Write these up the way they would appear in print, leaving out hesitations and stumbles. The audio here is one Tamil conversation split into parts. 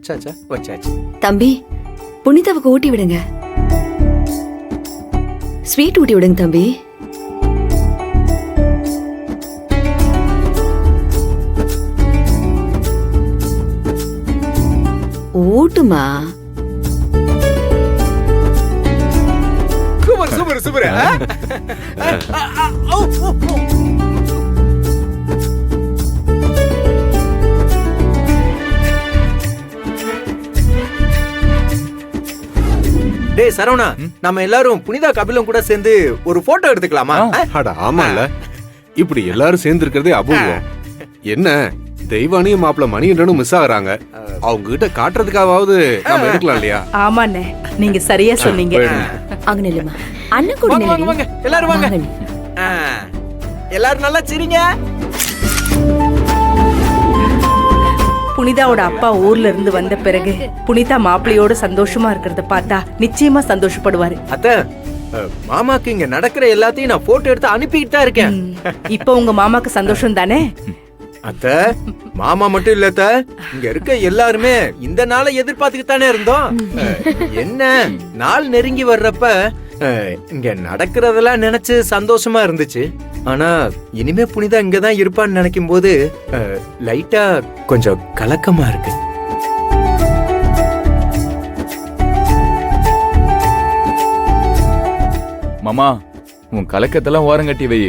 வச்சாச்சா? வச்சாச்சு. தம்பி, புனிதாவுக்கு ஊட்டி விடுங்க. ஸ்வீட் ஊட்டி விடுங்க தம்பி. ஊட்டுமா. Super super super. டேய் சரவணா, நம்ம எல்லாரும் புனிதா கபிலும் கூட சேர்ந்து ஒரு போட்டோ எடுத்துக்கலாமா? அட ஆமால, இப்படி எல்லாரும் சேர்ந்து இருக்கிறதே அபூர்வம். என்ன தெய்வானியும் மாப்பிள்ள மணிகண்டனும் மிஸ் ஆகுறாங்க, அவங்க கிட்ட காட்டுறதுக்காவது நம்ம எடுக்கலாம் இல்லையா? ஆமாண்ணே, நீங்க சரியா சொன்னீங்க. அங்க நில்லுமா. அண்ணன் கூட வாங்க வாங்க வாங்க, எல்லாரும் வாங்க. எல்லாரும் நல்லா சிரிங்க. புனிதாவோட அப்பா ஊர்ல இருந்து வந்த பிறகு புனிதா மாப்பிள்ளையோட சந்தோஷமா இருக்கிறத பார்த்தா நிச்சயமா சந்தோஷப்படுவாரு. அத்த, மாமாக்கு இங்க நடக்கிற எல்லாத்தையும் நான் போட்டோ எடுத்து அனுப்பிக்கிட்டு தான் இருக்கேன். இப்ப உங்க மாமாக்கு சந்தோஷம் தானே? அத்த, மாமா மட்டும் இல்ல அத்த, இங்க இருக்க எல்லாருமே இந்த நாளை எதிர்பார்த்துக்கிட்டு தானே இருந்தோம். என்ன நாள் நெருங்கி வர்றப்ப இங்க நடக்கிறதெல்லாம் நினைச்சு சந்தோஷமா இருந்துச்சு. ஆனா இனிமே புனிதா இங்கதான் இருப்பான்னு நினைக்கும் போது லைட்டா கொஞ்சம் கலக்கமா இருக்கு. மாமா, உன் கலக்கத்தெல்லாம் ஓரங்கட்டி வை.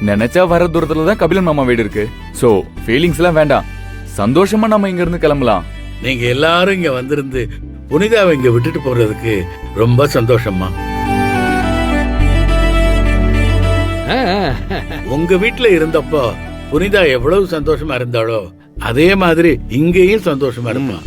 நினைச்சா வர தூரத்துல தான் கபிலன் மாமா வீடு இருக்கு. சோ ஃபீலிங்ஸ் எல்லாம் வேண்டாம், சந்தோஷமா நம்ம இங்க இருந்து கிளம்பலாம். நீங்க எல்லாரும் இங்க வந்திருந்து புனிதாவை இங்க விட்டுட்டு போறதுக்கு ரொம்ப சந்தோஷமா. உங்க வீட்டுல இருந்தப்போ புனிதா எவ்வளவு சந்தோஷமா இருந்தாளோ அதே மாதிரி இங்கேயும் சந்தோஷமா இருப்பான்.